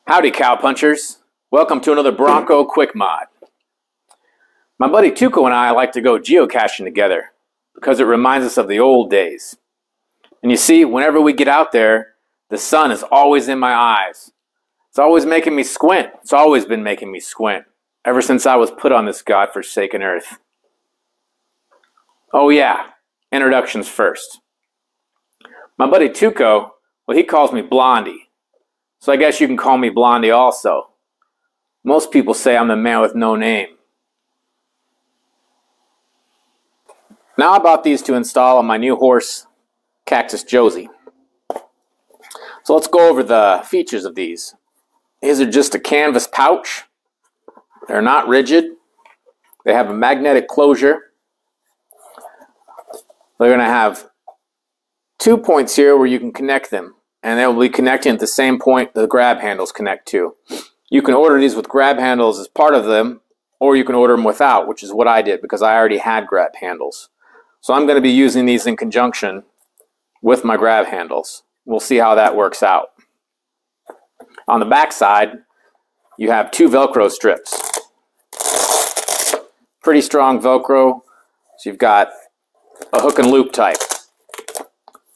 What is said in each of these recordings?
Howdy, cowpunchers. Welcome to another Bronco Quick Mod. My buddy Tuco and I like to go geocaching together because it reminds us of the old days. And you see, whenever we get out there, the sun is always in my eyes. It's always making me squint. It's always been making me squint ever since I was put on this godforsaken earth. Oh yeah, introductions first. My buddy Tuco, well, he calls me Blondie. So I guess you can call me Blondie also. Most people say I'm the man with no name. Now I bought these to install on my new horse, Cactus Josie. So let's go over the features of these. These are just a canvas pouch. They're not rigid. They have a magnetic closure. They're going to have 2 points here where you can connect them. And they will be connecting at the same point the grab handles connect to. You can order these with grab handles as part of them, or you can order them without, which is what I did because I already had grab handles. So I'm going to be using these in conjunction with my grab handles. We'll see how that works out. On the back side, you have 2 Velcro strips. Pretty strong Velcro. So you've got a hook and loop type.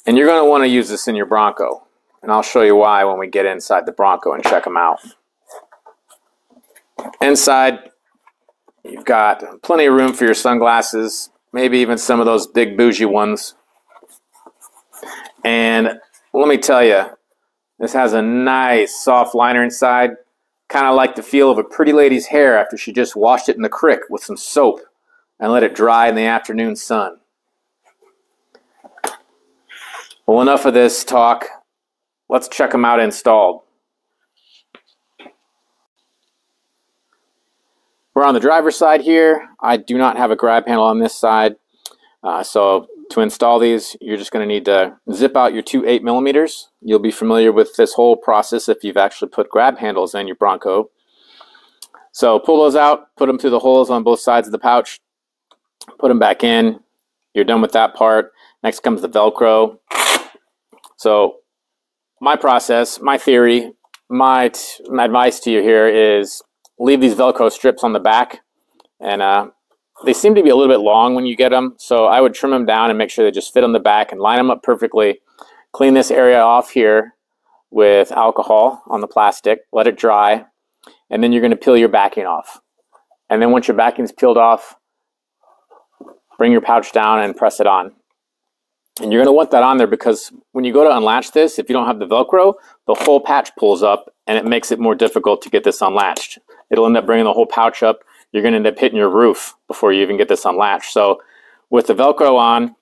And you're going to want to use this in your Bronco. And I'll show you why when we get inside the Bronco and check them out. Inside, you've got plenty of room for your sunglasses, maybe even some of those big bougie ones. And let me tell you, this has a nice soft liner inside, kind of like the feel of a pretty lady's hair after she just washed it in the creek with some soap and let it dry in the afternoon sun. Well, enough of this talk. Let's check them out installed. We're on the driver's side here. I do not have a grab handle on this side. So to install these, you're just going to need to zip out your 2 8mm. You'll be familiar with this whole process if you've actually put grab handles in your Bronco. So pull those out, put them through the holes on both sides of the pouch, put them back in. You're done with that part. Next comes the Velcro. So my process, my theory, my advice to you here is leave these Velcro strips on the back. And they seem to be a little bit long when you get them. So I would trim them down and make sure they just fit on the back and line them up perfectly. Clean this area off here with alcohol on the plastic. Let it dry. And then you're going to peel your backing off. And then once your backing's peeled off, bring your pouch down and press it on. And you're going to want that on there because when you go to unlatch this, if you don't have the Velcro, the whole pouch pulls up and it makes it more difficult to get this unlatched. It'll end up bringing the whole pouch up. You're going to end up hitting your roof before you even get this unlatched. So with the Velcro on,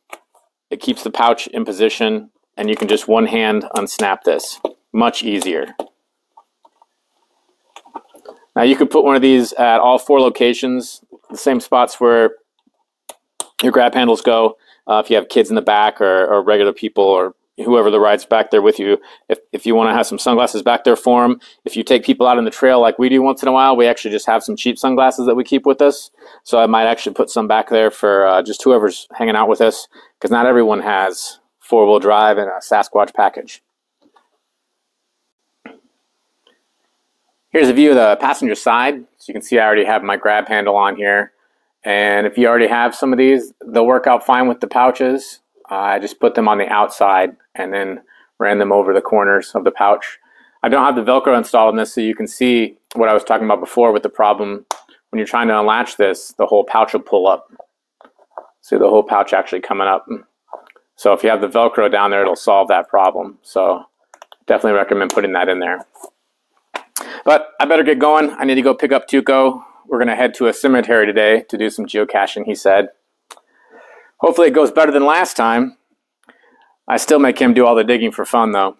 it keeps the pouch in position and you can just one hand unsnap this. Much easier. Now you could put one of these at all 4 locations, the same spots where your grab handles go. If you have kids in the back or regular people or whoever the ride's back there with you, if you want to have some sunglasses back there for them. If you take people out on the trail like we do once in a while, we actually just have some cheap sunglasses that we keep with us. So I might actually put some back there for just whoever's hanging out with us, because not everyone has 4-wheel drive and a Sasquatch package. Here's a view of the passenger side. So you can see I already have my grab handle on here. And if you already have some of these, they'll work out fine with the pouches. I just put them on the outside and then ran them over the corners of the pouch. I don't have the Velcro installed in this, so you can see what I was talking about before with the problem. When you're trying to unlatch this, the whole pouch will pull up. See the whole pouch actually coming up. So if you have the Velcro down there, it'll solve that problem. So definitely recommend putting that in there. But I better get going. I need to go pick up Tuco. We're going to head to a cemetery today to do some geocaching, he said. Hopefully it goes better than last time. I still make him do all the digging for fun, though.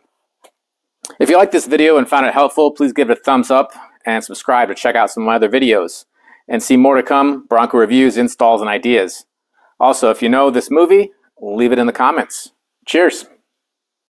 If you liked this video and found it helpful, please give it a thumbs up and subscribe to check out some of my other videos. And see more to come, Bronco reviews, installs, and ideas. Also, if you know this movie, leave it in the comments. Cheers!